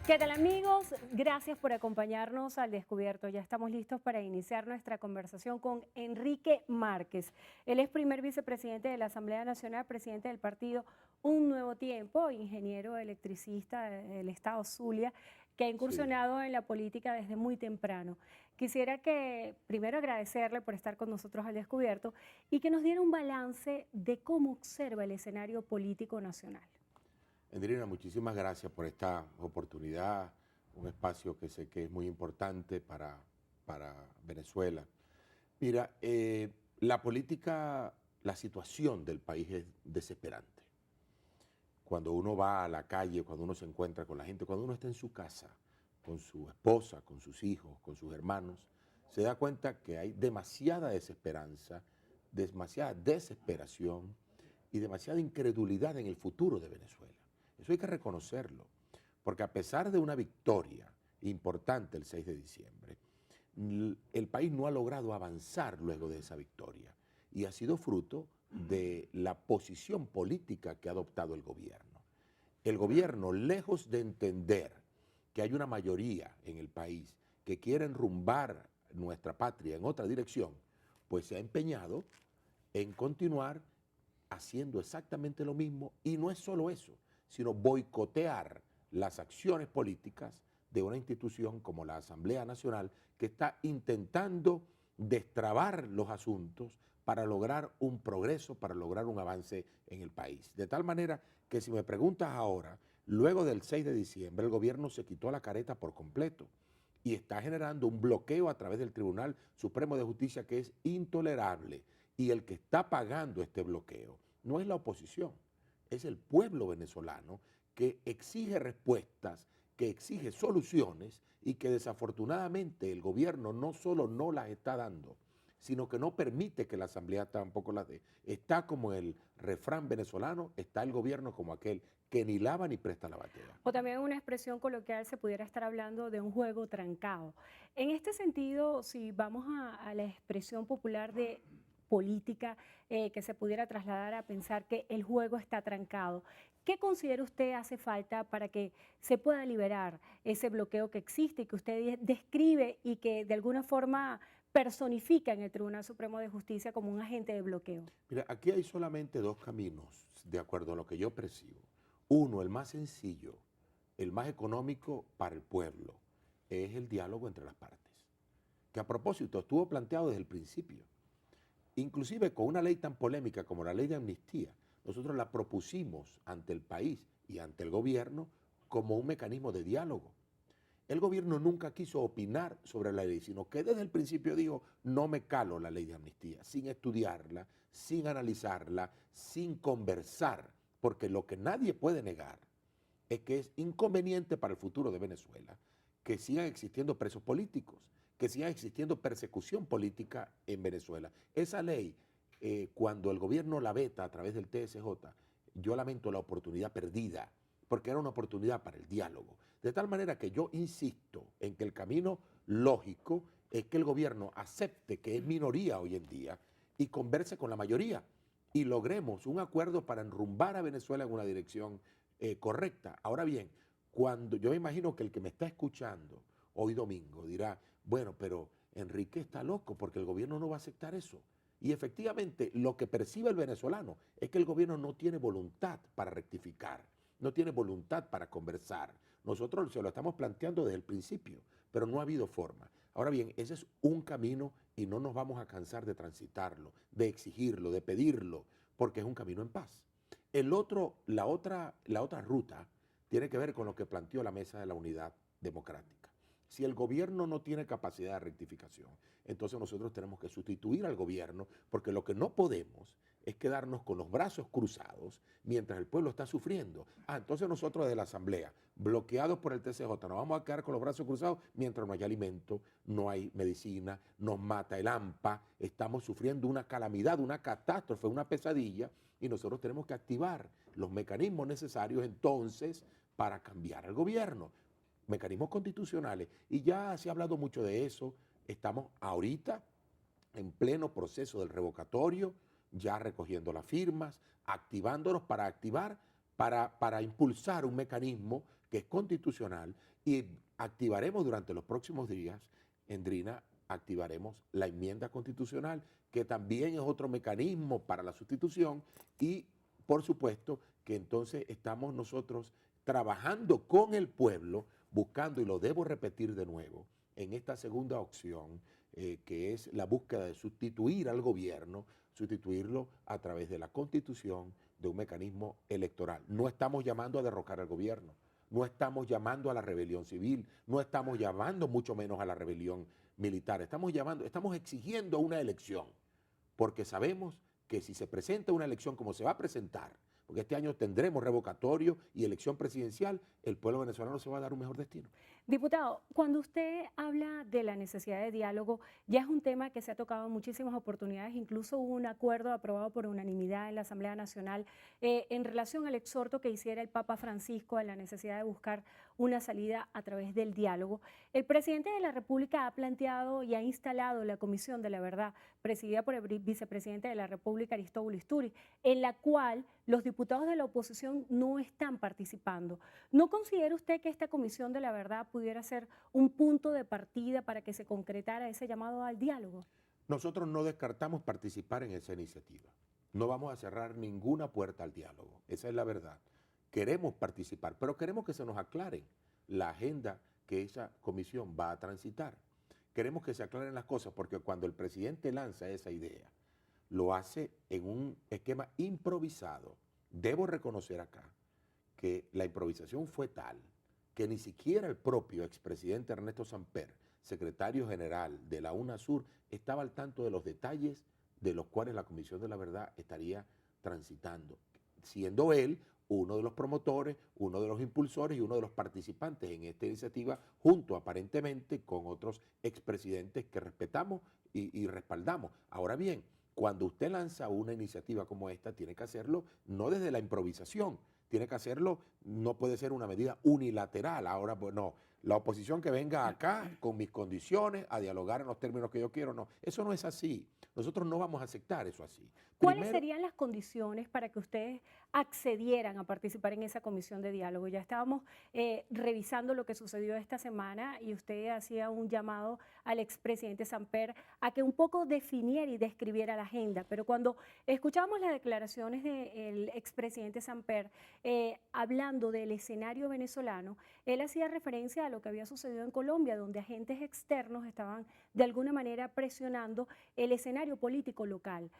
¿Qué tal amigos? Gracias por acompañarnos al Descubierto. Ya estamos listos para iniciar nuestra conversación con Enrique Márquez. Él es primer vicepresidente de la Asamblea Nacional, presidente del partido Un Nuevo Tiempo, ingeniero electricista del estado Zulia, que ha Sí, incursionado en la política desde muy temprano. Quisiera que primero agradecerle por estar con nosotros al Descubierto y que nos diera un balance de cómo observa el escenario político nacional. Andrina, muchísimas gracias por esta oportunidad, un espacio que sé que es muy importante para Venezuela. Mira, la política, la situación del país es desesperante. Cuando uno va a la calle, cuando uno se encuentra con la gente, cuando uno está en su casa, con su esposa, con sus hijos, con sus hermanos, se da cuenta que hay demasiada desesperanza, demasiada desesperación y demasiada incredulidad en el futuro de Venezuela. Eso hay que reconocerlo, porque a pesar de una victoria importante el 6 de diciembre, el país no ha logrado avanzar luego de esa victoria y ha sido fruto de la posición política que ha adoptado el gobierno. El gobierno, lejos de entender que hay una mayoría en el país que quiere enrumbar nuestra patria en otra dirección, pues se ha empeñado en continuar haciendo exactamente lo mismo, y no es solo eso, sino boicotear las acciones políticas de una institución como la Asamblea Nacional, que está intentando destrabar los asuntos para lograr un progreso, para lograr un avance en el país. De tal manera que si me preguntas ahora, luego del 6 de diciembre, el gobierno se quitó la careta por completo y está generando un bloqueo a través del Tribunal Supremo de Justicia que es intolerable. Y el que está pagando este bloqueo no es la oposición, es el pueblo venezolano que exige respuestas, que exige soluciones y que desafortunadamente el gobierno no solo no las está dando, sino que no permite que la Asamblea tampoco las dé. Está como el refrán venezolano, está el gobierno como aquel que ni lava ni presta la batea. O también una expresión coloquial se pudiera estar hablando de un juego trancado. En este sentido, si vamos a la expresión popular de política que se pudiera trasladar a pensar que el juego está trancado, ¿qué considera usted hace falta para que se pueda liberar ese bloqueo que existe y que usted describe y que de alguna forma personifica en el Tribunal Supremo de Justicia como un agente de bloqueo? Mira, aquí hay solamente dos caminos, de acuerdo a lo que yo percibo. Uno, el más sencillo, el más económico para el pueblo, es el diálogo entre las partes, que a propósito estuvo planteado desde el principio. Inclusive con una ley tan polémica como la ley de amnistía, nosotros la propusimos ante el país y ante el gobierno como un mecanismo de diálogo. El gobierno nunca quiso opinar sobre la ley, sino que desde el principio dijo, no me calo la ley de amnistía, sin estudiarla, sin analizarla, sin conversar, porque lo que nadie puede negar es que es inconveniente para el futuro de Venezuela que sigan existiendo presos políticos, que siga existiendo persecución política en Venezuela. Esa ley, cuando el gobierno la veta a través del TSJ, yo lamento la oportunidad perdida, porque era una oportunidad para el diálogo. De tal manera que yo insisto en que el camino lógico es que el gobierno acepte que es minoría hoy en día y converse con la mayoría y logremos un acuerdo para enrumbar a Venezuela en una dirección correcta. Ahora bien, cuando yo me imagino que el que me está escuchando hoy domingo dirá, bueno, pero Enrique está loco porque el gobierno no va a aceptar eso. Y efectivamente lo que percibe el venezolano es que el gobierno no tiene voluntad para rectificar, no tiene voluntad para conversar. Nosotros se lo estamos planteando desde el principio, pero no ha habido forma. Ahora bien, ese es un camino y no nos vamos a cansar de transitarlo, de exigirlo, de pedirlo, porque es un camino en paz. El otro, la otra ruta tiene que ver con lo que planteó la Mesa de la Unidad Democrática. Si el gobierno no tiene capacidad de rectificación, entonces nosotros tenemos que sustituir al gobierno, porque lo que no podemos es quedarnos con los brazos cruzados mientras el pueblo está sufriendo. Entonces nosotros desde la Asamblea, bloqueados por el TCJ, nos vamos a quedar con los brazos cruzados mientras no hay alimento, no hay medicina, nos mata el AMPA, estamos sufriendo una calamidad, una catástrofe, una pesadilla, y nosotros tenemos que activar los mecanismos necesarios entonces para cambiar al gobierno, mecanismos constitucionales. Y ya se ha hablado mucho de eso. Estamos ahorita en pleno proceso del revocatorio, ya recogiendo las firmas, activándonos para activar, para impulsar un mecanismo que es constitucional, y activaremos durante los próximos días, Endrina, activaremos la enmienda constitucional, que también es otro mecanismo para la sustitución, y por supuesto que entonces estamos nosotros trabajando con el pueblo, buscando, y lo debo repetir de nuevo, en esta segunda opción, que es la búsqueda de sustituir al gobierno, sustituirlo a través de la Constitución, de un mecanismo electoral. No estamos llamando a derrocar al gobierno, no estamos llamando a la rebelión civil, no estamos llamando mucho menos a la rebelión militar, estamos exigiendo una elección, porque sabemos que si se presenta una elección como se va a presentar, porque este año tendremos revocatorio y elección presidencial, el pueblo venezolano se va a dar un mejor destino. Diputado, cuando usted habla de la necesidad de diálogo, ya es un tema que se ha tocado en muchísimas oportunidades, incluso hubo un acuerdo aprobado por unanimidad en la Asamblea Nacional en relación al exhorto que hiciera el Papa Francisco a la necesidad de buscar una salida a través del diálogo. El presidente de la República ha planteado y ha instalado la Comisión de la Verdad, presidida por el vicepresidente de la República, Aristóbulo Istúriz, en la cual los diputados de la oposición no están participando. ¿No considera usted que esta Comisión de la Verdad pudiera ser un punto de partida para que se concretara ese llamado al diálogo? Nosotros no descartamos participar en esa iniciativa. No vamos a cerrar ninguna puerta al diálogo. Esa es la verdad. Queremos participar, pero queremos que se nos aclare la agenda que esa comisión va a transitar. Queremos que se aclaren las cosas, porque cuando el presidente lanza esa idea, lo hace en un esquema improvisado. Debo reconocer acá que la improvisación fue tal que ni siquiera el propio expresidente Ernesto Samper, secretario general de la UNASUR, estaba al tanto de los detalles de los cuales la Comisión de la Verdad estaría transitando, siendo él uno de los promotores, uno de los impulsores y uno de los participantes en esta iniciativa, junto aparentemente con otros expresidentes que respetamos y respaldamos. Ahora bien, cuando usted lanza una iniciativa como esta, tiene que hacerlo no desde la improvisación, tiene que hacerlo, no puede ser una medida unilateral. Ahora, pues no, la oposición que venga acá con mis condiciones a dialogar en los términos que yo quiero, no, eso no es así. Nosotros no vamos a aceptar eso así. ¿Cuáles serían las condiciones para que ustedes accedieran a participar en esa comisión de diálogo? Ya estábamos revisando lo que sucedió esta semana y usted hacía un llamado al expresidente Samper a que un poco definiera y describiera la agenda, pero cuando escuchamos las declaraciones del expresidente Samper hablando del escenario venezolano, él hacía referencia a lo que había sucedido en Colombia, donde agentes externos estaban de alguna manera presionando el escenario político local.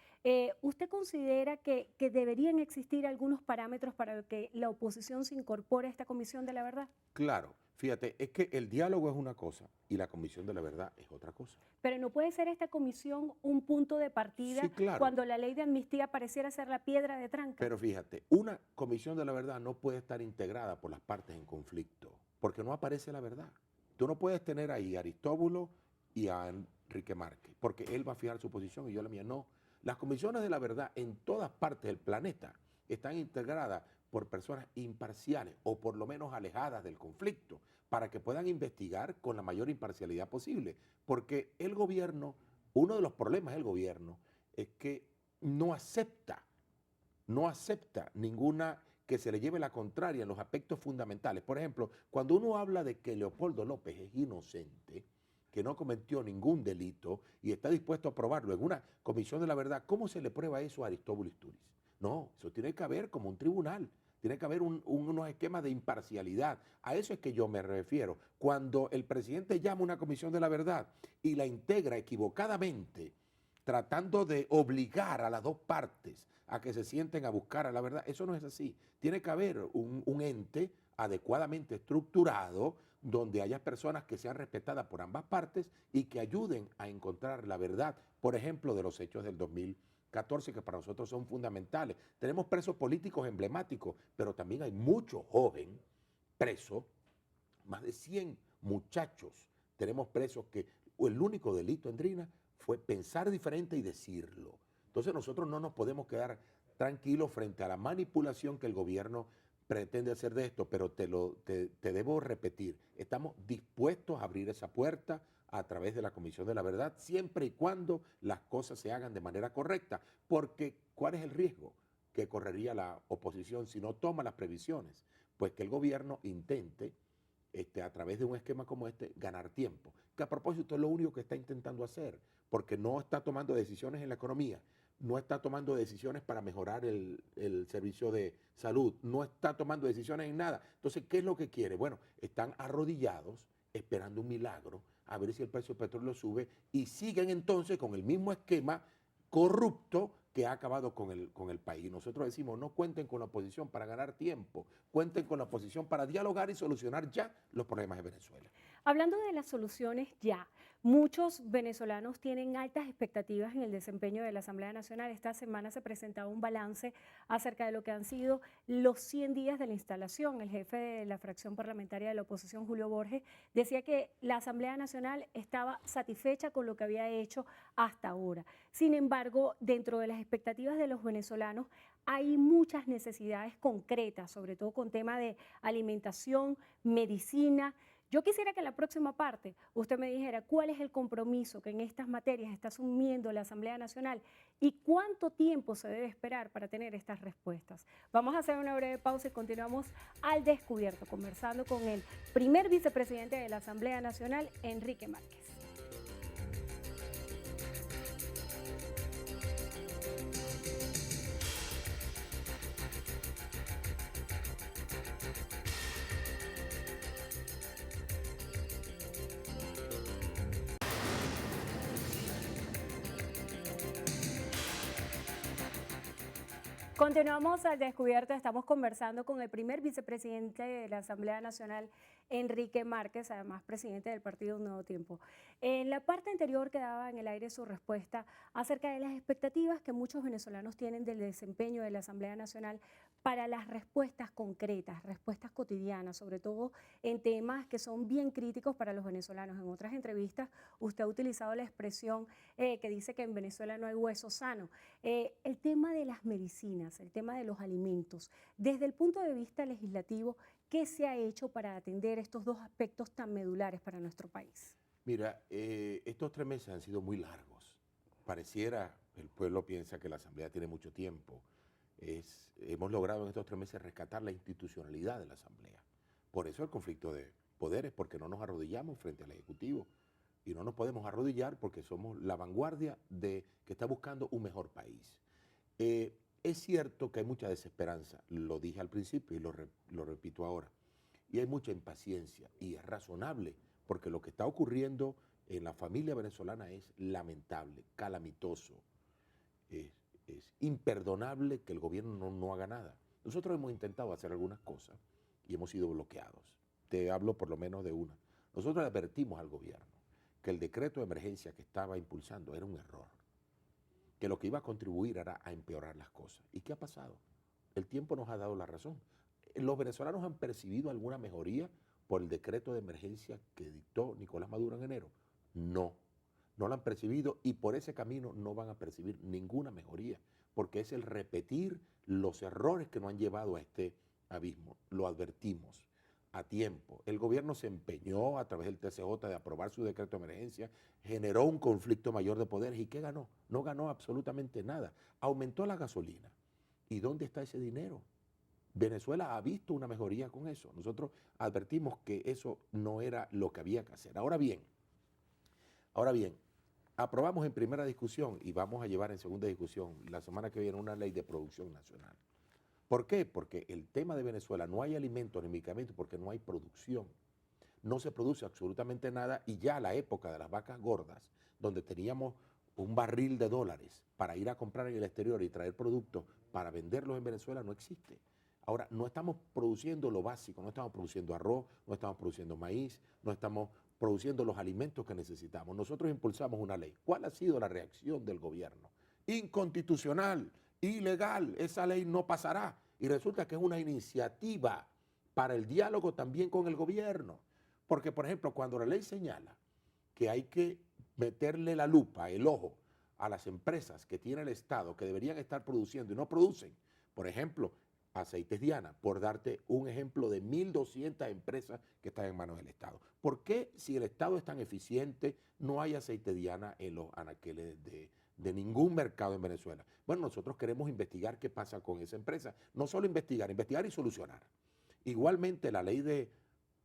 ¿Usted considera que deberían existir algunos parámetros para que la oposición se incorpore a esta Comisión de la Verdad? Claro, fíjate, es que el diálogo es una cosa y la Comisión de la Verdad es otra cosa. Pero ¿no puede ser esta comisión un punto de partida Sí, claro. cuando la ley de amnistía pareciera ser la piedra de tranca? Pero fíjate, una Comisión de la Verdad no puede estar integrada por las partes en conflicto, porque no aparece la verdad. Tú no puedes tener ahí a Aristóbulo y a Enrique Márquez, porque él va a fijar su posición y yo la mía no. Las comisiones de la verdad en todas partes del planeta están integradas por personas imparciales o por lo menos alejadas del conflicto para que puedan investigar con la mayor imparcialidad posible. Porque el gobierno, uno de los problemas del gobierno es que no acepta ninguna que se le lleve la contraria en los aspectos fundamentales. Por ejemplo, cuando uno habla de que Leopoldo López es inocente, que no cometió ningún delito y está dispuesto a probarlo en una comisión de la verdad, ¿cómo se le prueba eso a Aristóbulo Istúriz? No, eso tiene que haber como un tribunal, tiene que haber unos esquemas de imparcialidad. A eso es que yo me refiero. Cuando el presidente llama a una comisión de la verdad y la integra equivocadamente, tratando de obligar a las dos partes a que se sienten a buscar a la verdad, eso no es así. Tiene que haber un ente adecuadamente estructurado donde haya personas que sean respetadas por ambas partes y que ayuden a encontrar la verdad, por ejemplo, de los hechos del 2014, que para nosotros son fundamentales. Tenemos presos políticos emblemáticos, pero también hay muchos jóvenes presos, más de 100 muchachos tenemos presos que el único delito, Endrina, fue pensar diferente y decirlo. Entonces nosotros no nos podemos quedar tranquilos frente a la manipulación que el gobierno pretende hacer de esto, pero te debo repetir, estamos dispuestos a abrir esa puerta a través de la Comisión de la Verdad, siempre y cuando las cosas se hagan de manera correcta, porque ¿cuál es el riesgo que correría la oposición si no toma las previsiones? Pues que el gobierno intente, a través de un esquema como este, ganar tiempo. Que a propósito es lo único que está intentando hacer, porque no está tomando decisiones en la economía, no está tomando decisiones para mejorar el servicio de salud, no está tomando decisiones en nada. Entonces, ¿qué es lo que quiere? Bueno, están arrodillados esperando un milagro, a ver si el precio del petróleo sube, y siguen entonces con el mismo esquema corrupto que ha acabado con el país. Nosotros decimos, no cuenten con la oposición para ganar tiempo, cuenten con la oposición para dialogar y solucionar ya los problemas de Venezuela. Hablando de las soluciones ya, muchos venezolanos tienen altas expectativas en el desempeño de la Asamblea Nacional. Esta semana se presentaba un balance acerca de lo que han sido los 100 días de la instalación. El jefe de la fracción parlamentaria de la oposición, Julio Borges, decía que la Asamblea Nacional estaba satisfecha con lo que había hecho hasta ahora. Sin embargo, dentro de las expectativas de los venezolanos hay muchas necesidades concretas, sobre todo con tema de alimentación, medicina. Yo quisiera que en la próxima parte usted me dijera cuál es el compromiso que en estas materias está asumiendo la Asamblea Nacional y cuánto tiempo se debe esperar para tener estas respuestas. Vamos a hacer una breve pausa y continuamos al descubierto, conversando con el primer vicepresidente de la Asamblea Nacional, Enrique Márquez. Continuamos al descubierto, estamos conversando con el primer vicepresidente de la Asamblea Nacional, Enrique Márquez, además presidente del partido Un Nuevo Tiempo. En la parte anterior quedaba en el aire su respuesta acerca de las expectativas que muchos venezolanos tienen del desempeño de la Asamblea Nacional para las respuestas concretas, respuestas cotidianas, sobre todo en temas que son bien críticos para los venezolanos. En otras entrevistas usted ha utilizado la expresión que dice que en Venezuela no hay hueso sano. El tema de las medicinas, el tema de los alimentos, desde el punto de vista legislativo, ¿qué se ha hecho para atender estos dos aspectos tan medulares para nuestro país? Mira, estos 3 meses han sido muy largos. Pareciera, el pueblo piensa que la Asamblea tiene mucho tiempo. Hemos logrado en estos 3 meses rescatar la institucionalidad de la Asamblea. Por eso el conflicto de poderes, porque no nos arrodillamos frente al Ejecutivo. Y no nos podemos arrodillar porque somos la vanguardia que está buscando un mejor país. Es cierto que hay mucha desesperanza, lo dije al principio y lo repito ahora, y hay mucha impaciencia, y es razonable, porque lo que está ocurriendo en la familia venezolana es lamentable, calamitoso, es imperdonable que el gobierno no haga nada. Nosotros hemos intentado hacer algunas cosas y hemos sido bloqueados. Te hablo por lo menos de una. Nosotros advertimos al gobierno que el decreto de emergencia que estaba impulsando era un error, que lo que iba a contribuir era a empeorar las cosas. ¿Y qué ha pasado? El tiempo nos ha dado la razón. ¿Los venezolanos han percibido alguna mejoría por el decreto de emergencia que dictó Nicolás Maduro en enero? No, no lo han percibido, y por ese camino no van a percibir ninguna mejoría, porque es el repetir los errores que nos han llevado a este abismo. Lo advertimos a tiempo. El gobierno se empeñó a través del TCJ de aprobar su decreto de emergencia, generó un conflicto mayor de poderes. ¿Y qué ganó? No ganó absolutamente nada. Aumentó la gasolina. ¿Y dónde está ese dinero? Venezuela ha visto una mejoría con eso. Nosotros advertimos que eso no era lo que había que hacer. Ahora bien, aprobamos en primera discusión y vamos a llevar en segunda discusión la semana que viene una ley de producción nacional. ¿Por qué? Porque el tema de Venezuela, no hay alimentos ni medicamentos porque no hay producción. No se produce absolutamente nada, y ya la época de las vacas gordas, donde teníamos un barril de dólares para ir a comprar en el exterior y traer productos para venderlos en Venezuela, no existe. Ahora, no estamos produciendo lo básico, no estamos produciendo arroz, no estamos produciendo maíz, no estamos produciendo los alimentos que necesitamos. Nosotros impulsamos una ley. ¿Cuál ha sido la reacción del gobierno? Inconstitucional, ilegal, esa ley no pasará. Y resulta que es una iniciativa para el diálogo también con el gobierno. Porque, por ejemplo, cuando la ley señala que hay que meterle la lupa, el ojo, a las empresas que tiene el Estado, que deberían estar produciendo y no producen, por ejemplo, Aceites Diana, por darte un ejemplo de 1.200 empresas que están en manos del Estado. ¿Por qué, si el Estado es tan eficiente, no hay aceite Diana en los anaqueles de ningún mercado en Venezuela? Bueno, nosotros queremos investigar qué pasa con esa empresa. No solo investigar, investigar y solucionar. Igualmente, la ley de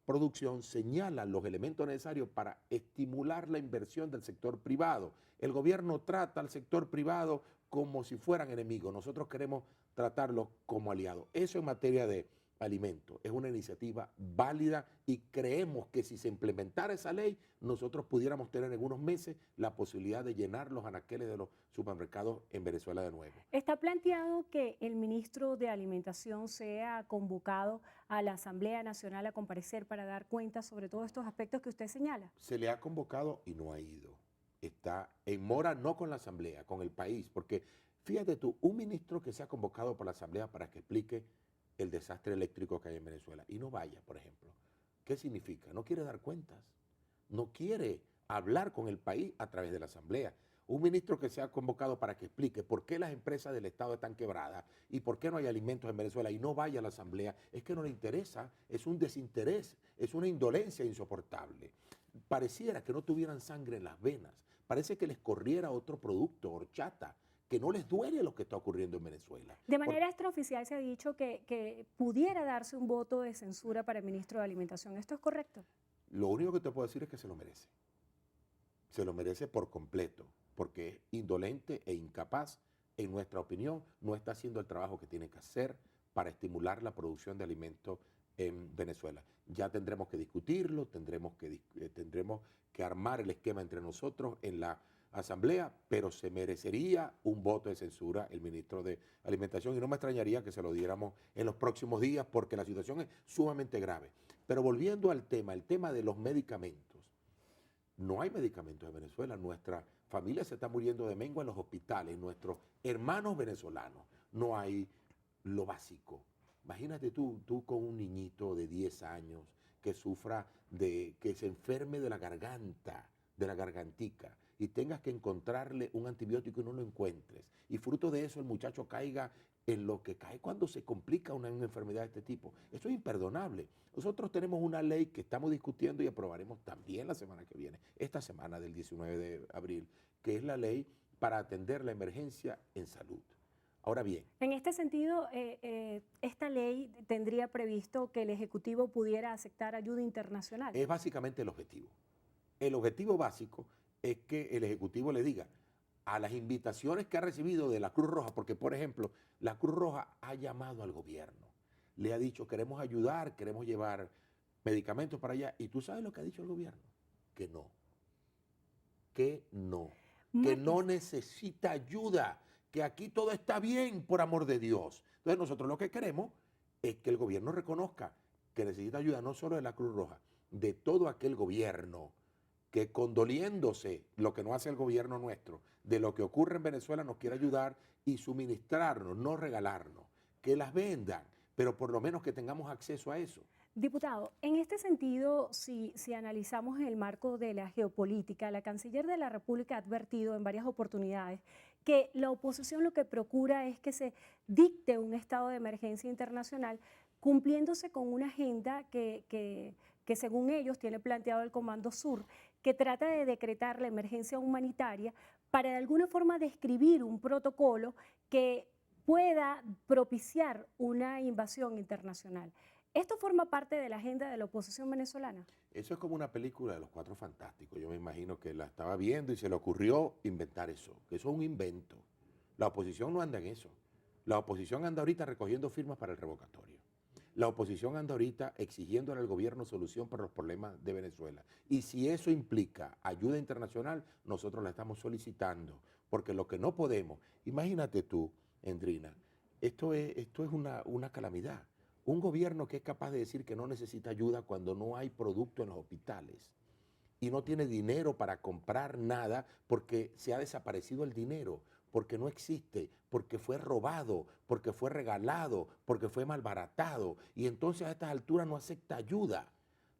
producción señala los elementos necesarios para estimular la inversión del sector privado. El gobierno trata al sector privado como si fueran enemigos. Nosotros queremos tratarlos como aliados. Eso en materia de alimentos es una iniciativa válida y creemos que si se implementara esa ley, nosotros pudiéramos tener en unos meses la posibilidad de llenar los anaqueles de los supermercados en Venezuela de nuevo. ¿Está planteado que el ministro de Alimentación sea convocado a la Asamblea Nacional a comparecer para dar cuenta sobre todos estos aspectos que usted señala? Se le ha convocado y no ha ido. Está en mora no con la Asamblea, con el país, porque fíjate tú, un ministro que sea convocado por la Asamblea para que explique el desastre eléctrico que hay en Venezuela y no vaya, por ejemplo, ¿qué significa? No quiere dar cuentas, no quiere hablar con el país a través de la Asamblea. Un ministro que sea convocado para que explique por qué las empresas del Estado están quebradas y por qué no hay alimentos en Venezuela y no vaya a la Asamblea, es que no le interesa, es un desinterés, es una indolencia insoportable. Pareciera que no tuvieran sangre en las venas, parece que les corriera otro producto, horchata, que no les duele lo que está ocurriendo en Venezuela. De manera extraoficial se ha dicho que pudiera darse un voto de censura para el ministro de Alimentación. ¿Esto es correcto? Lo único que te puedo decir es que se lo merece. Se lo merece por completo, porque es indolente e incapaz, en nuestra opinión, no está haciendo el trabajo que tiene que hacer para estimular la producción de alimentos en Venezuela. Ya tendremos que discutirlo, tendremos que armar el esquema entre nosotros en la Asamblea, pero se merecería un voto de censura el ministro de Alimentación y no me extrañaría que se lo diéramos en los próximos días porque la situación es sumamente grave. Pero volviendo al tema, el tema de los medicamentos. No hay medicamentos en Venezuela, nuestra familia se está muriendo de mengua en los hospitales, nuestros hermanos venezolanos, no hay lo básico. Imagínate tú con un niñito de 10 años que sufra que se enferme de la garganta, de la gargantica, y tengas que encontrarle un antibiótico y no lo encuentres. Y fruto de eso el muchacho caiga en lo que cae cuando se complica una enfermedad de este tipo. Eso es imperdonable. Nosotros tenemos una ley que estamos discutiendo y aprobaremos también la semana que viene, esta semana del 19 de abril, que es la ley para atender la emergencia en salud. Ahora bien, En este sentido, esta ley tendría previsto que el Ejecutivo pudiera aceptar ayuda internacional. es básicamente el objetivo. El objetivo básico es que el Ejecutivo le diga a las invitaciones que ha recibido de la Cruz Roja, porque por ejemplo, la Cruz Roja ha llamado al gobierno, le ha dicho queremos ayudar, queremos llevar medicamentos para allá, y tú sabes lo que ha dicho el gobierno, que no, que no, que Matis, no necesita ayuda, que aquí todo está bien, por amor de Dios. Entonces nosotros lo que queremos es que el gobierno reconozca que necesita ayuda no solo de la Cruz Roja, de todo aquel gobierno que condoliéndose lo que no hace el gobierno nuestro, de lo que ocurre en Venezuela nos quiere ayudar y suministrarnos, no regalarnos, que las vendan, pero por lo menos que tengamos acceso a eso. Diputado, en este sentido, si analizamos el marco de la geopolítica, la canciller de la República ha advertido en varias oportunidades que la oposición lo que procura es que se dicte un estado de emergencia internacional cumpliéndose con una agenda que según ellos tiene planteado el Comando Sur, que trata de decretar la emergencia humanitaria para de alguna forma describir un protocolo que pueda propiciar una invasión internacional. ¿Esto forma parte de la agenda de la oposición venezolana? Eso es como una película de los Cuatro Fantásticos. Yo me imagino que la estaba viendo y se le ocurrió inventar eso, que eso es un invento. La oposición no anda en eso. La oposición anda ahorita recogiendo firmas para el revocatorio. La oposición anda ahorita exigiéndole al gobierno solución para los problemas de Venezuela. Y si eso implica ayuda internacional, nosotros la estamos solicitando. Porque lo que no podemos, imagínate tú, Endrina, esto es una calamidad. Un gobierno que es capaz de decir que no necesita ayuda cuando no hay producto en los hospitales y no tiene dinero para comprar nada porque se ha desaparecido el dinero, porque no existe, porque fue robado, porque fue regalado, porque fue malbaratado y entonces a estas alturas no acepta ayuda.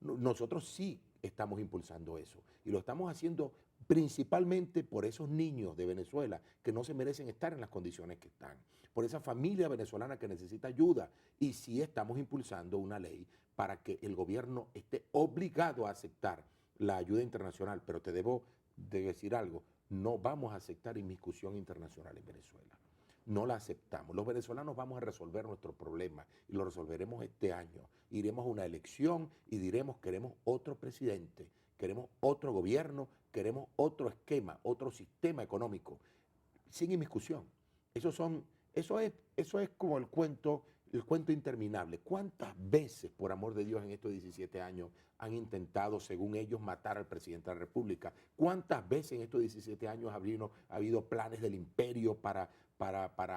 Nosotros sí estamos impulsando eso y lo estamos haciendo principalmente por esos niños de Venezuela que no se merecen estar en las condiciones que están, por esa familia venezolana que necesita ayuda y sí estamos impulsando una ley para que el gobierno esté obligado a aceptar la ayuda internacional, pero te debo de decir algo, no vamos a aceptar inmiscusión internacional en Venezuela. no la aceptamos. Los venezolanos vamos a resolver nuestro problema y lo resolveremos este año. Iremos a una elección y diremos queremos otro presidente, queremos otro gobierno, queremos otro esquema, otro sistema económico, sin inmiscusión. Eso es como el cuento interminable. ¿Cuántas veces, por amor de Dios, en estos 17 años han intentado, según ellos, matar al presidente de la República? ¿Cuántas veces en estos 17 años ha habido planes del imperio para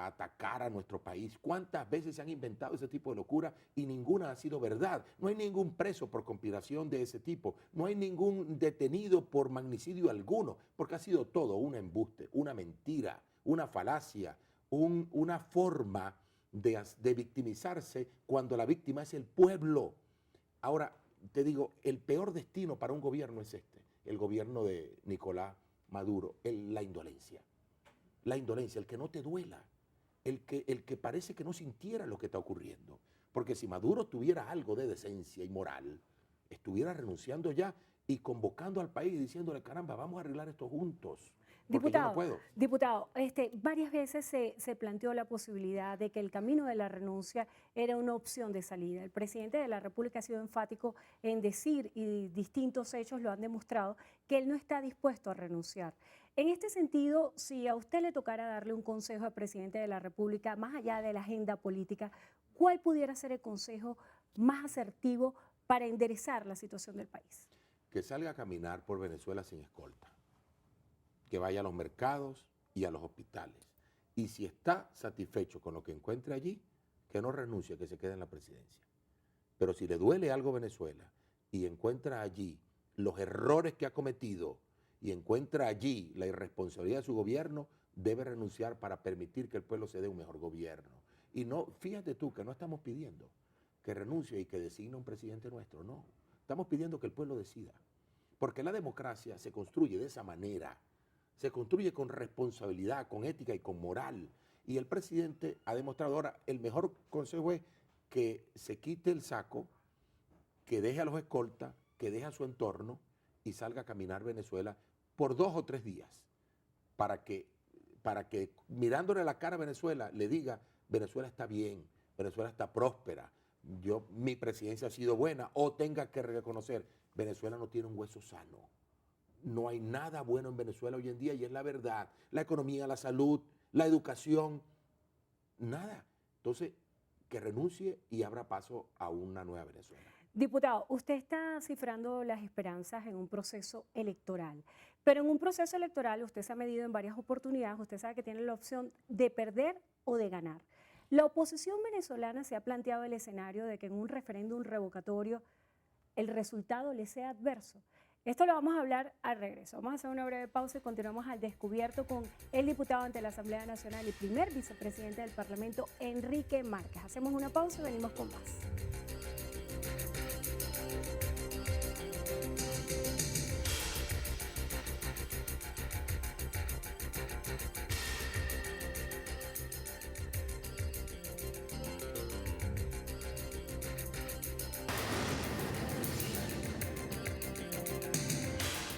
atacar a nuestro país? ¿Cuántas veces se han inventado ese tipo de locura y ninguna ha sido verdad? No hay ningún preso por conspiración de ese tipo, no hay ningún detenido por magnicidio alguno, porque ha sido todo un embuste, una mentira, una falacia, una forma de victimizarse cuando la víctima es el pueblo. Ahora, te digo, el peor destino para un gobierno es el gobierno de Nicolás Maduro, la indolencia. La indolencia, el que no te duela, el que parece que no sintiera lo que está ocurriendo. Porque si Maduro tuviera algo de decencia y moral, estuviera renunciando ya y convocando al país y diciéndole, caramba, vamos a arreglar esto juntos. Porque yo no puedo. Diputado, varias veces se planteó la posibilidad de que el camino de la renuncia era una opción de salida. El presidente de la República ha sido enfático en decir, y distintos hechos lo han demostrado, que él no está dispuesto a renunciar. En este sentido, si a usted le tocara darle un consejo al presidente de la República, más allá de la agenda política, ¿cuál pudiera ser el consejo más asertivo para enderezar la situación del país? Que salga a caminar por Venezuela sin escolta, que vaya a los mercados y a los hospitales. Y si está satisfecho con lo que encuentre allí, que no renuncie, que se quede en la presidencia. Pero si le duele algo a Venezuela y encuentra allí los errores que ha cometido y encuentra allí la irresponsabilidad de su gobierno, debe renunciar para permitir que el pueblo se dé un mejor gobierno. Y no, fíjate tú que no estamos pidiendo que renuncie y que designe un presidente nuestro, no. Estamos pidiendo que el pueblo decida. Porque la democracia se construye de esa manera. Se construye con responsabilidad, con ética y con moral. Y el presidente ha demostrado ahora, el mejor consejo es que se quite el saco, que deje a los escoltas, que deje a su entorno y salga a caminar Venezuela por 2 o 3 días. Para que mirándole la cara a Venezuela le diga, Venezuela está bien, Venezuela está próspera, mi presidencia ha sido buena, o tenga que reconocer, Venezuela no tiene un hueso sano. No hay nada bueno en Venezuela hoy en día y es la verdad. La economía, la salud, la educación, nada. Entonces, que renuncie y abra paso a una nueva Venezuela. Diputado, usted está cifrando las esperanzas en un proceso electoral, pero en un proceso electoral usted se ha medido en varias oportunidades, usted sabe que tiene la opción de perder o de ganar. La oposición venezolana se ha planteado el escenario de que en un referéndum revocatorio el resultado le sea adverso. Esto lo vamos a hablar al regreso. Vamos a hacer una breve pausa y continuamos al descubierto con el diputado ante la Asamblea Nacional y primer vicepresidente del Parlamento, Enrique Márquez. Hacemos una pausa y venimos con más.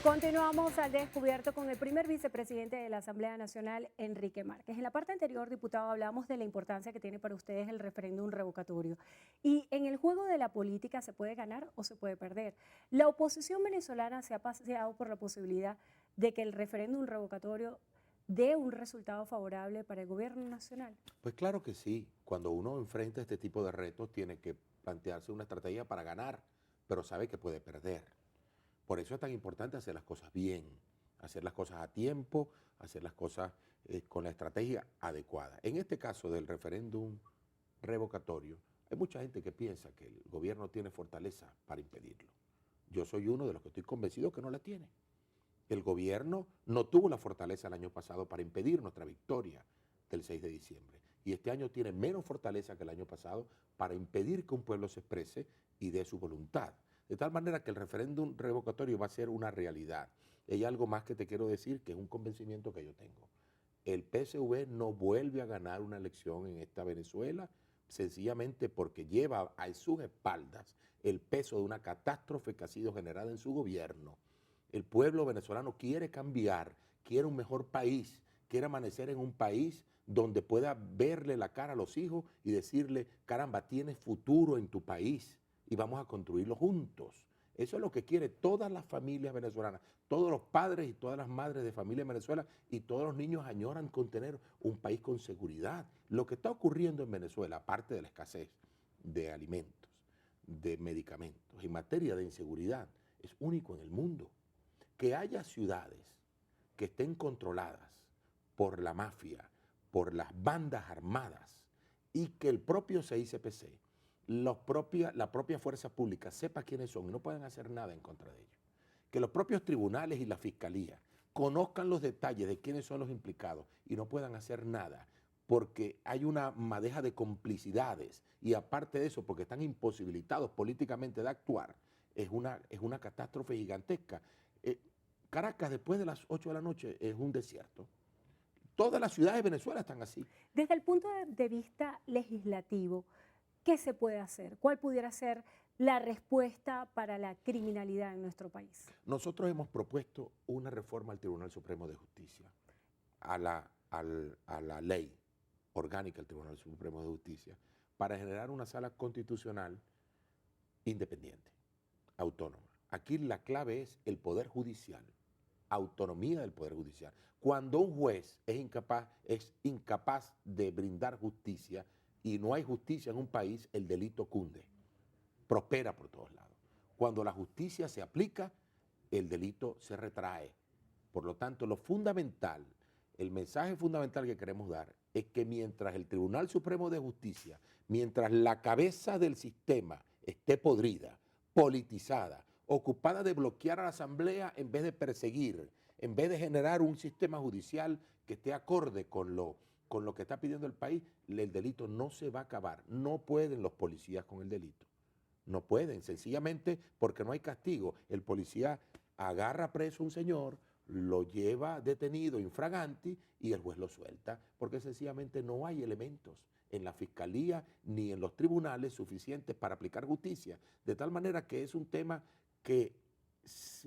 Continuamos al descubierto con el primer vicepresidente de la Asamblea Nacional, Enrique Márquez. En la parte anterior, diputado, hablamos de la importancia que tiene para ustedes el referéndum revocatorio. Y en el juego de la política se puede ganar o se puede perder. La oposición venezolana se ha paseado por la posibilidad de que el referéndum revocatorio dé un resultado favorable para el gobierno nacional. Pues claro que sí. Cuando uno enfrenta este tipo de retos, tiene que plantearse una estrategia para ganar, pero sabe que puede perder. Por eso es tan importante hacer las cosas bien, hacer las cosas a tiempo, hacer las cosas con la estrategia adecuada. En este caso del referéndum revocatorio, hay mucha gente que piensa que el gobierno tiene fortaleza para impedirlo. Yo soy uno de los que estoy convencido que no la tiene. El gobierno no tuvo la fortaleza el año pasado para impedir nuestra victoria del 6 de diciembre. Y este año tiene menos fortaleza que el año pasado para impedir que un pueblo se exprese y dé su voluntad. De tal manera que el referéndum revocatorio va a ser una realidad. Y hay algo más que te quiero decir, que es un convencimiento que yo tengo. El PSV no vuelve a ganar una elección en esta Venezuela, sencillamente porque lleva a sus espaldas el peso de una catástrofe que ha sido generada en su gobierno. El pueblo venezolano quiere cambiar, quiere un mejor país, quiere amanecer en un país donde pueda verle la cara a los hijos y decirle, caramba, tienes futuro en tu país y vamos a construirlo juntos. Eso es lo que quiere todas las familias venezolanas, todos los padres y todas las madres de familia en Venezuela y todos los niños añoran con tener un país con seguridad. Lo que está ocurriendo en Venezuela, aparte de la escasez de alimentos, de medicamentos, en materia de inseguridad, es único en el mundo. Que haya ciudades que estén controladas por la mafia, por las bandas armadas y que el propio CICPC, la propia fuerza pública sepa quiénes son y no puedan hacer nada en contra de ellos. Que los propios tribunales y la fiscalía conozcan los detalles de quiénes son los implicados y no puedan hacer nada porque hay una madeja de complicidades y aparte de eso, porque están imposibilitados políticamente de actuar, es una catástrofe gigantesca. Caracas después de las 8 de la noche es un desierto. Todas las ciudades de Venezuela están así. Desde el punto de vista legislativo, ¿qué se puede hacer? ¿Cuál pudiera ser la respuesta para la criminalidad en nuestro país? Nosotros hemos propuesto una reforma al Tribunal Supremo de Justicia, a la ley orgánica del Tribunal Supremo de Justicia, para generar una sala constitucional independiente, autónoma. Aquí la clave es el Poder Judicial, autonomía del Poder Judicial. Cuando un juez es incapaz de brindar justicia y no hay justicia en un país, el delito cunde, prospera por todos lados. Cuando la justicia se aplica, el delito se retrae. Por lo tanto, lo fundamental, el mensaje fundamental que queremos dar es que mientras el Tribunal Supremo de Justicia, mientras la cabeza del sistema esté podrida, politizada, ocupada de bloquear a la Asamblea en vez de perseguir, en vez de generar un sistema judicial que esté acorde con lo que está pidiendo el país, el delito no se va a acabar. No pueden los policías con el delito. No pueden, sencillamente porque no hay castigo. El policía agarra preso a un señor, lo lleva detenido infraganti y el juez lo suelta, porque sencillamente no hay elementos en la fiscalía ni en los tribunales suficientes para aplicar justicia. De tal manera que es un tema que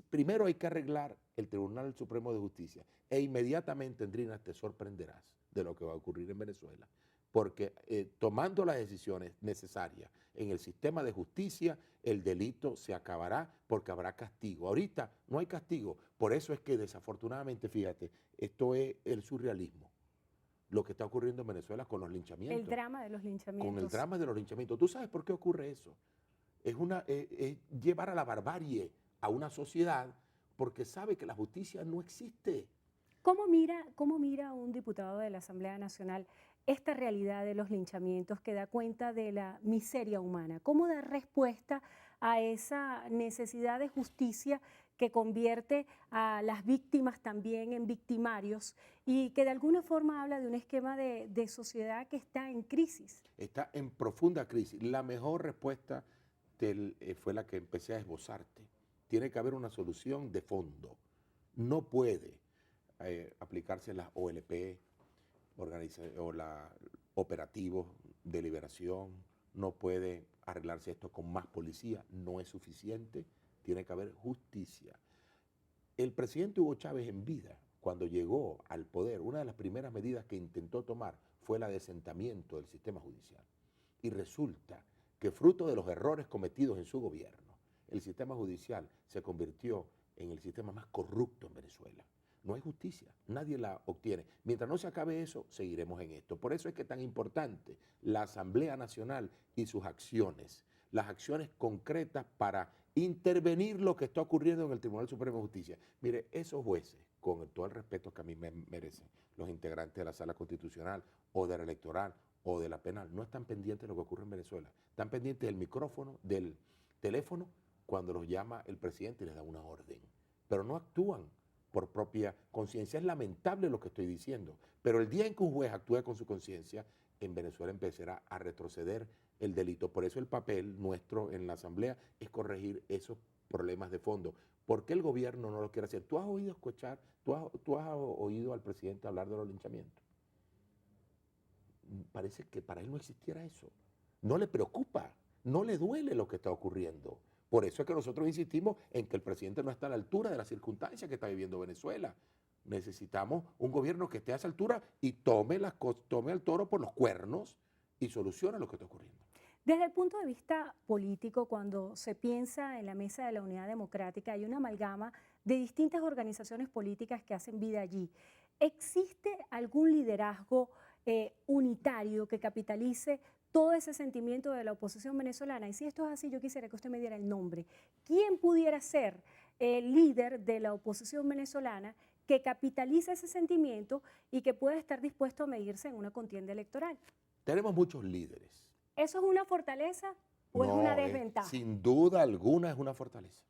primero hay que arreglar el Tribunal Supremo de Justicia e inmediatamente, Endrina, te sorprenderás de lo que va a ocurrir en Venezuela, porque tomando las decisiones necesarias en el sistema de justicia, el delito se acabará porque habrá castigo. Ahorita no hay castigo, por eso es que desafortunadamente, fíjate, esto es el surrealismo, lo que está ocurriendo en Venezuela con los linchamientos. El drama de los linchamientos. Con el drama de los linchamientos. ¿Tú sabes por qué ocurre eso? Es llevar a la barbarie a una sociedad porque sabe que la justicia no existe. ¿Cómo mira un diputado de la Asamblea Nacional esta realidad de los linchamientos que da cuenta de la miseria humana? ¿Cómo dar respuesta a esa necesidad de justicia que convierte a las víctimas también en victimarios y que de alguna forma habla de un esquema de sociedad que está en crisis? Está en profunda crisis. La mejor respuesta fue la que empecé a esbozarte. Tiene que haber una solución de fondo. No puede aplicarse las OLP, o la operativos de liberación, no puede arreglarse esto con más policía, no es suficiente, tiene que haber justicia. El presidente Hugo Chávez en vida, cuando llegó al poder, una de las primeras medidas que intentó tomar fue el adesentamiento del sistema judicial. Y resulta que fruto de los errores cometidos en su gobierno, el sistema judicial se convirtió en el sistema más corrupto en Venezuela. No hay justicia, nadie la obtiene. Mientras no se acabe eso, seguiremos en esto. Por eso es que es tan importante la Asamblea Nacional y sus acciones, las acciones concretas para intervenir lo que está ocurriendo en el Tribunal Supremo de Justicia. Mire, esos jueces, con todo el respeto que a mí me merecen los integrantes de la Sala Constitucional o de la Electoral o de la Penal, no están pendientes de lo que ocurre en Venezuela. Están pendientes del micrófono, del teléfono, cuando los llama el presidente y les da una orden. Pero no actúan por propia conciencia. Es lamentable lo que estoy diciendo, pero el día en que un juez actúe con su conciencia, en Venezuela empezará a retroceder el delito. Por eso el papel nuestro en la Asamblea es corregir esos problemas de fondo. ¿Por qué el gobierno no lo quiere hacer? ¿Tú has oído escuchar, tú has oído al presidente hablar de los linchamientos? Parece que para él no existiera eso. No le preocupa, no le duele lo que está ocurriendo. Por eso es que nosotros insistimos en que el presidente no está a la altura de las circunstancias que está viviendo Venezuela. necesitamos un gobierno que esté a esa altura y tome al toro por los cuernos y solucione lo que está ocurriendo. Desde el punto de vista político, cuando se piensa en la Mesa de la Unidad Democrática, hay una amalgama de distintas organizaciones políticas que hacen vida allí. ¿Existe algún liderazgo unitario que capitalice todo ese sentimiento de la oposición venezolana? Y si esto es así, yo quisiera que usted me diera el nombre. ¿Quién pudiera ser el líder de la oposición venezolana que capitalice ese sentimiento y que pueda estar dispuesto a medirse en una contienda electoral? Tenemos muchos líderes. ¿Eso es una fortaleza o es una desventaja? Sin duda alguna es una fortaleza,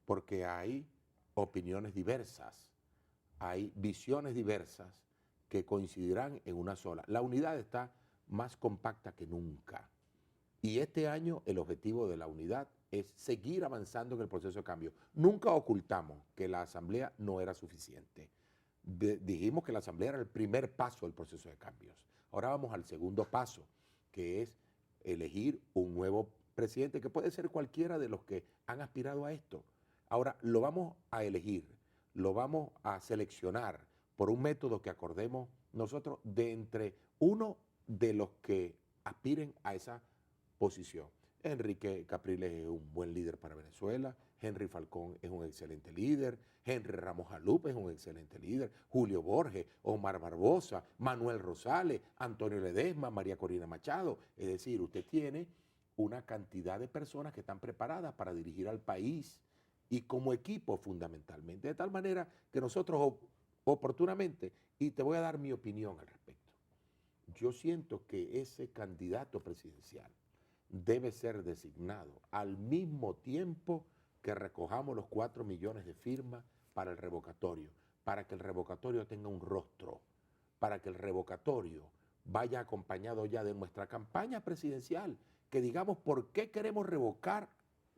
porque hay opiniones diversas, hay visiones diversas que coincidirán en una sola. La unidad está más compacta que nunca. Y este año el objetivo de la unidad es seguir avanzando en el proceso de cambio. Nunca ocultamos que la Asamblea no era suficiente. Dijimos que la Asamblea era el primer paso del proceso de cambios. Ahora vamos al segundo paso, que es elegir un nuevo presidente, que puede ser cualquiera de los que han aspirado a esto. Ahora lo vamos a elegir, lo vamos a seleccionar por un método que acordemos nosotros de entre uno de los que aspiren a esa posición. Enrique Capriles es un buen líder para Venezuela, Henry Falcón es un excelente líder, Henry Ramos Jalup es un excelente líder, Julio Borges, Omar Barbosa, Manuel Rosales, Antonio Ledesma, María Corina Machado. Es decir, usted tiene una cantidad de personas que están preparadas para dirigir al país y como equipo fundamentalmente, de tal manera que nosotros oportunamente, y te voy a dar mi opinión al respecto, yo siento que ese candidato presidencial debe ser designado al mismo tiempo que recojamos los 4 millones de firmas para el revocatorio, para que el revocatorio tenga un rostro, para que el revocatorio vaya acompañado ya de nuestra campaña presidencial, que digamos por qué queremos revocar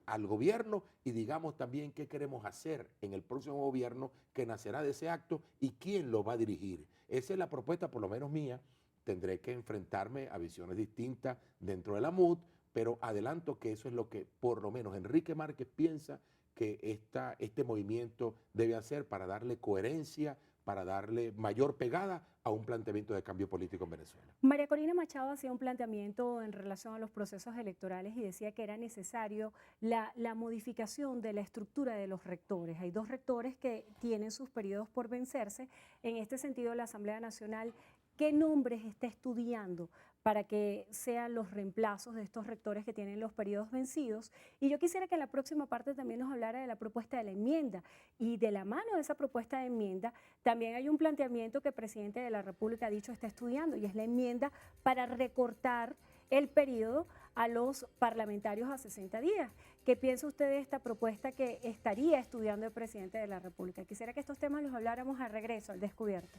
al gobierno y digamos también qué queremos hacer en el próximo gobierno que nacerá de ese acto y quién lo va a dirigir. Esa es la propuesta, por lo menos mía. Tendré que enfrentarme a visiones distintas dentro de la MUD, pero adelanto que eso es lo que por lo menos Enrique Márquez piensa que este movimiento debe hacer para darle coherencia, para darle mayor pegada a un planteamiento de cambio político en Venezuela. María Corina Machado hacía un planteamiento en relación a los procesos electorales y decía que era necesario la modificación de la estructura de los rectores. Hay dos rectores que tienen sus periodos por vencerse. En este sentido, la Asamblea Nacional, ¿qué nombres está estudiando para que sean los reemplazos de estos rectores que tienen los periodos vencidos? Y yo quisiera que en la próxima parte también nos hablara de la propuesta de la enmienda. Y de la mano de esa propuesta de enmienda, también hay un planteamiento que el presidente de la República ha dicho está estudiando, y es la enmienda para recortar el periodo a los parlamentarios a 60 días. ¿Qué piensa usted de esta propuesta que estaría estudiando el presidente de la República? Quisiera que estos temas los habláramos al regreso, al descubierto.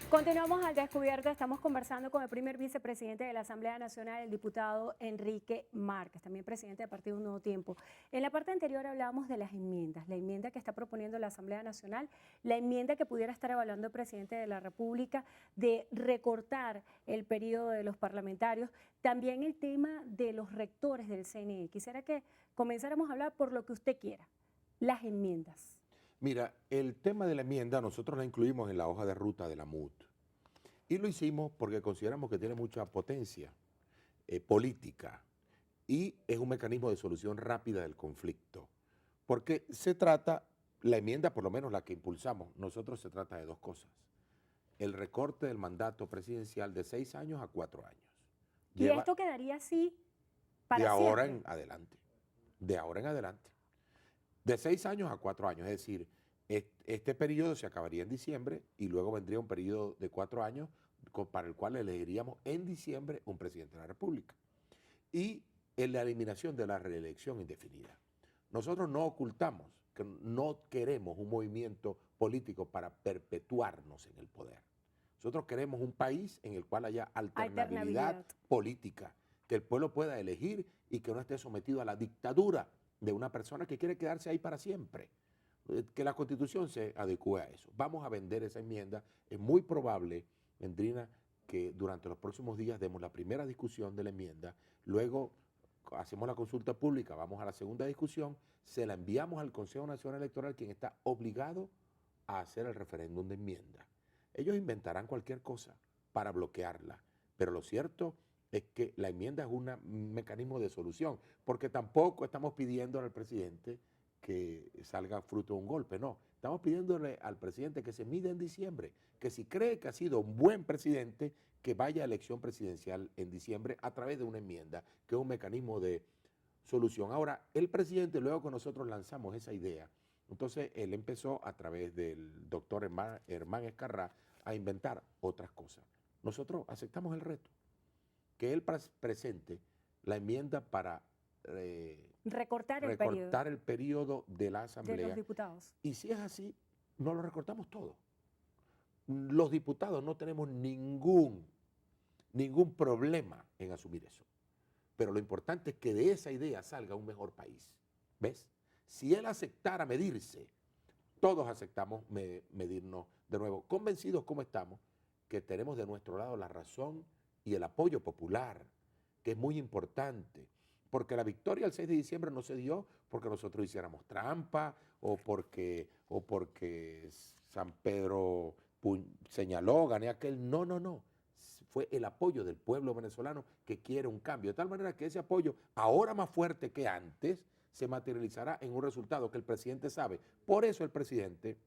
Continuamos al descubierto, estamos conversando con el primer vicepresidente de la Asamblea Nacional, el diputado Enrique Márquez, también presidente del Partido Un Nuevo Tiempo. En la parte anterior hablábamos de las enmiendas, la enmienda que está proponiendo la Asamblea Nacional, la enmienda que pudiera estar evaluando el presidente de la República de recortar el periodo de los parlamentarios, también el tema de los rectores del CNE. Quisiera que comenzáramos a hablar por lo que usted quiera, las enmiendas. Mira, el tema de la enmienda nosotros la incluimos en la hoja de ruta de la MUD. Y lo hicimos porque consideramos que tiene mucha potencia política y es un mecanismo de solución rápida del conflicto. Porque se trata, la enmienda, por lo menos la que impulsamos, nosotros se trata de dos cosas. El recorte del mandato presidencial de 6 años a 4 años. ¿Y esto quedaría así para de ahora siempre? en adelante. De ahora en adelante. De 6 años a 4 años, es decir, este periodo se acabaría en diciembre y luego vendría un periodo de 4 años para el cual elegiríamos en diciembre un presidente de la República. Y en la eliminación de la reelección indefinida. Nosotros no ocultamos que no queremos un movimiento político para perpetuarnos en el poder. Nosotros queremos un país en el cual haya alternabilidad política, que el pueblo pueda elegir y que no esté sometido a la dictadura de una persona que quiere quedarse ahí para siempre. Que la Constitución se adecue a eso. Vamos a vender esa enmienda. Es muy probable, Endrina, que durante los próximos días demos la primera discusión de la enmienda, luego hacemos la consulta pública, vamos a la segunda discusión, se la enviamos al Consejo Nacional Electoral, quien está obligado a hacer el referéndum de enmienda. Ellos inventarán cualquier cosa para bloquearla, pero lo cierto es que la enmienda es un mecanismo de solución, porque tampoco estamos pidiendo al presidente que salga fruto de un golpe, no. Estamos pidiéndole al presidente que se mida en diciembre, que si cree que ha sido un buen presidente, que vaya a elección presidencial en diciembre a través de una enmienda, que es un mecanismo de solución. Ahora, el presidente, luego que nosotros lanzamos esa idea, entonces él empezó a través del doctor Hermán Escarrá a inventar otras cosas. Nosotros aceptamos el reto, que él presente la enmienda para recortar el periodo de la Asamblea. de los diputados. Y si es así, no lo recortamos todo. Los diputados no tenemos ningún problema en asumir eso. Pero lo importante es que de esa idea salga un mejor país. ¿Ves? Si él aceptara medirse, todos aceptamos medirnos de nuevo, convencidos como estamos, que tenemos de nuestro lado la razón y el apoyo popular, que es muy importante. Porque la victoria el 6 de diciembre no se dio porque nosotros hiciéramos trampa o porque San Pedro señaló, gané aquel. No, no, no. Fue el apoyo del pueblo venezolano que quiere un cambio. De tal manera que ese apoyo, ahora más fuerte que antes, se materializará en un resultado que el presidente sabe. Por eso el presidente,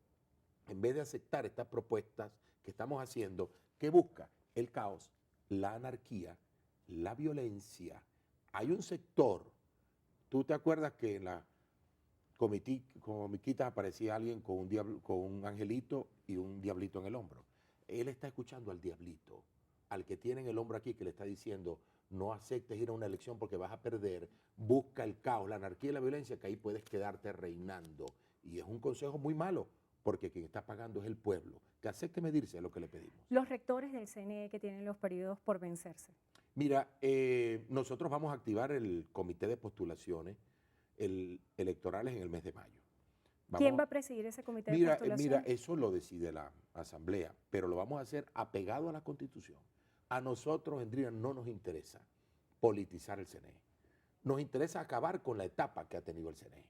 en vez de aceptar estas propuestas que estamos haciendo, que busca el caos, la anarquía, la violencia. Hay un sector, ¿tú te acuerdas que en la comiquita aparecía alguien con un angelito y un diablito en el hombro? Él está escuchando al diablito, al que tiene en el hombro aquí, que le está diciendo, no aceptes ir a una elección porque vas a perder, busca el caos, la anarquía y la violencia, que ahí puedes quedarte reinando. Y es un consejo muy malo, porque quien está pagando es el pueblo, que acepte medirse a lo que le pedimos. Los rectores del CNE que tienen los periodos por vencerse. Mira, nosotros vamos a activar el comité de postulaciones electorales en el mes de mayo. ¿Quién va a presidir ese comité de postulaciones? Mira, eso lo decide la Asamblea, pero lo vamos a hacer apegado a la Constitución. A nosotros, Endrina, no nos interesa politizar el CNE. Nos interesa acabar con la etapa que ha tenido el CNE.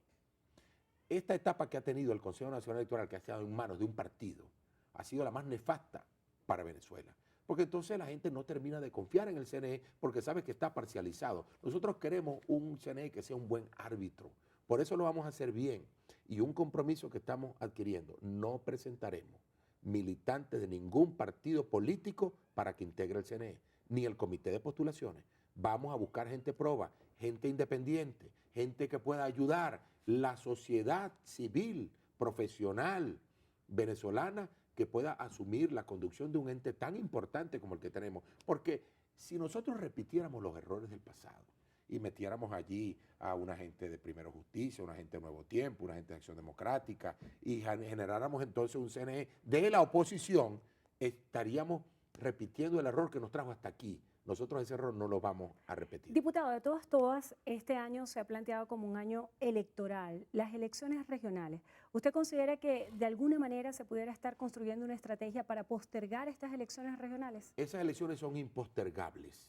Esta etapa que ha tenido el Consejo Nacional Electoral, que ha estado en manos de un partido, ha sido la más nefasta para Venezuela. Porque entonces la gente no termina de confiar en el CNE porque sabe que está parcializado. Nosotros queremos un CNE que sea un buen árbitro. Por eso lo vamos a hacer bien. Y un compromiso que estamos adquiriendo, no presentaremos militantes de ningún partido político para que integre el CNE, ni el comité de postulaciones. Vamos a buscar gente proba, gente independiente, gente que pueda ayudar, la sociedad civil, profesional, venezolana, que pueda asumir la conducción de un ente tan importante como el que tenemos. Porque si nosotros repitiéramos los errores del pasado y metiéramos allí a una gente de Primero Justicia, una gente de Nuevo Tiempo, una gente de Acción Democrática, y generáramos entonces un CNE de la oposición, estaríamos repitiendo el error que nos trajo hasta aquí. Nosotros ese error no lo vamos a repetir. Diputado, de todas, este año se ha planteado como un año electoral, las elecciones regionales. ¿Usted considera que de alguna manera se pudiera estar construyendo una estrategia para postergar estas elecciones regionales? Esas elecciones son impostergables,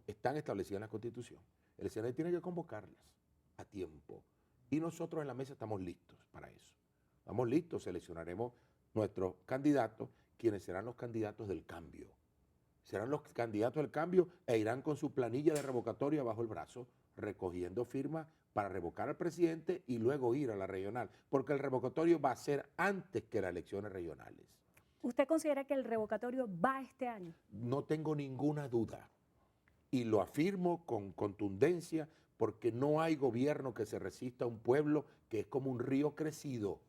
están establecidas en la Constitución. El CNE tiene que convocarlas a tiempo y nosotros en la mesa estamos listos para eso. Estamos listos, seleccionaremos nuestros candidatos, quienes serán los candidatos del cambio. Serán los candidatos del cambio e irán con su planilla de revocatoria bajo el brazo, recogiendo firmas para revocar al presidente y luego ir a la regional, porque el revocatorio va a ser antes que las elecciones regionales. ¿Usted considera que el revocatorio va este año? No tengo ninguna duda y lo afirmo con contundencia porque no hay gobierno que se resista a un pueblo que es como un río crecido.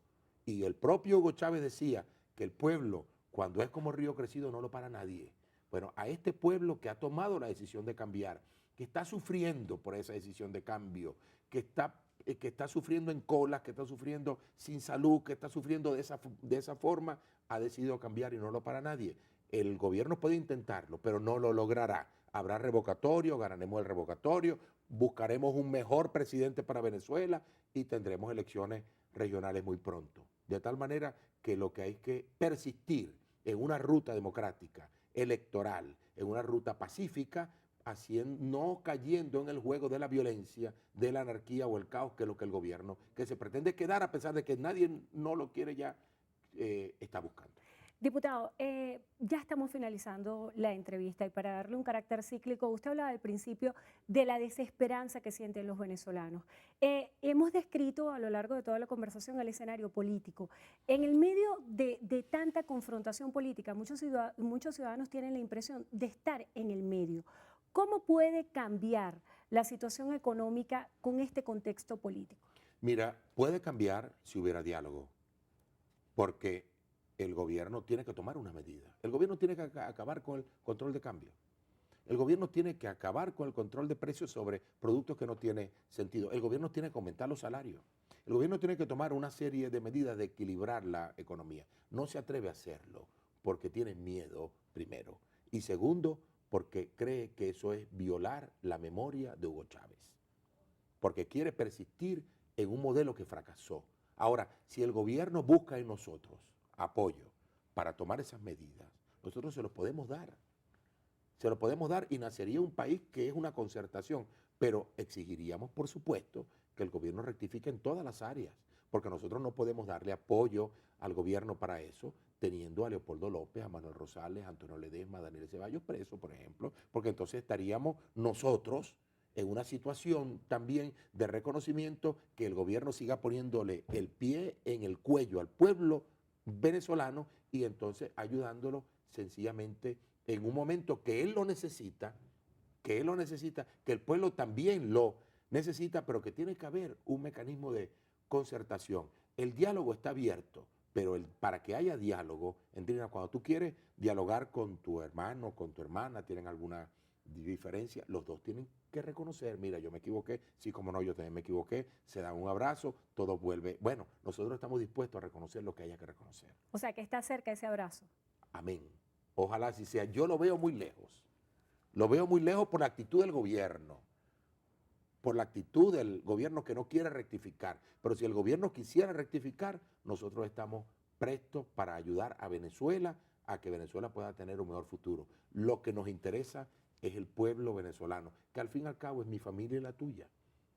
Y el propio Hugo Chávez decía que el pueblo, cuando es como río crecido, no lo para nadie. Bueno, a este pueblo que ha tomado la decisión de cambiar, que está sufriendo por esa decisión de cambio, que está sufriendo en colas, que está sufriendo sin salud, que está sufriendo de esa forma, ha decidido cambiar y no lo para nadie. el gobierno puede intentarlo, pero no lo logrará. Habrá revocatorio, ganaremos el revocatorio, buscaremos un mejor presidente para Venezuela y tendremos elecciones regionales muy pronto. De tal manera que lo que hay que persistir en una ruta democrática, electoral, en una ruta pacífica, no cayendo en el juego de la violencia, de la anarquía o el caos, que es lo que el gobierno, que se pretende quedar a pesar de que nadie no lo quiere ya, está buscando. Diputado, ya estamos finalizando la entrevista y para darle un carácter cíclico, usted hablaba al principio de la desesperanza que sienten los venezolanos. Hemos descrito a lo largo de toda la conversación el escenario político. En el medio de tanta confrontación política, muchos ciudadanos tienen la impresión de estar en el medio. ¿Cómo puede cambiar la situación económica con este contexto político? Mira, puede cambiar si hubiera diálogo, porque el gobierno tiene que tomar una medida. El gobierno tiene que acabar con el control de cambio. El gobierno tiene que acabar con el control de precios sobre productos que no tienen sentido. El gobierno tiene que aumentar los salarios. El gobierno tiene que tomar una serie de medidas de equilibrar la economía. No se atreve a hacerlo porque tiene miedo, primero. Y segundo, porque cree que eso es violar la memoria de Hugo Chávez. Porque quiere persistir en un modelo que fracasó. Ahora, si el gobierno busca en nosotros apoyo para tomar esas medidas, nosotros se los podemos dar. Se lo podemos dar y nacería un país que es una concertación, pero exigiríamos, por supuesto, que el gobierno rectifique en todas las áreas, porque nosotros no podemos darle apoyo al gobierno para eso, teniendo a Leopoldo López, a Manuel Rosales, a Antonio Ledesma, a Daniel Ceballos presos, por ejemplo, porque entonces estaríamos nosotros en una situación también de reconocimiento que el gobierno siga poniéndole el pie en el cuello al pueblo venezolano y entonces ayudándolo sencillamente en un momento que él lo necesita, que el pueblo también lo necesita, pero que tiene que haber un mecanismo de concertación. El diálogo está abierto, pero para que haya diálogo, entiendes, cuando tú quieres dialogar con tu hermano, con tu hermana, tienen alguna diferencia, los dos tienen que reconocer, mira, yo me equivoqué, sí, como no, yo también me equivoqué, se dan un abrazo, todo vuelve. Bueno, nosotros estamos dispuestos a reconocer lo que haya que reconocer. O sea, que está cerca ese abrazo. Amén. Ojalá así sea. Yo lo veo muy lejos. Lo veo muy lejos por la actitud del gobierno. Por la actitud del gobierno que no quiere rectificar. Pero si el gobierno quisiera rectificar, nosotros estamos prestos para ayudar a Venezuela a que Venezuela pueda tener un mejor futuro. Lo que nos interesa es el pueblo venezolano, que al fin y al cabo es mi familia y la tuya.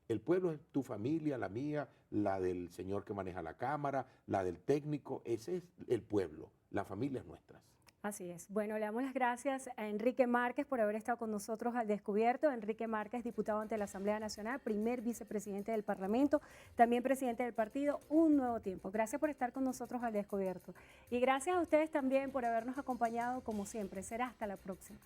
El pueblo es tu familia, la mía, la del señor que maneja la cámara, la del técnico. Ese es el pueblo. La familia es nuestra. Así es. Bueno, le damos las gracias a Enrique Márquez por haber estado con nosotros al descubierto. Enrique Márquez, diputado ante la Asamblea Nacional, primer vicepresidente del Parlamento, también presidente del partido Un Nuevo Tiempo. Gracias por estar con nosotros al descubierto. Y gracias a ustedes también por habernos acompañado como siempre. Será hasta la próxima.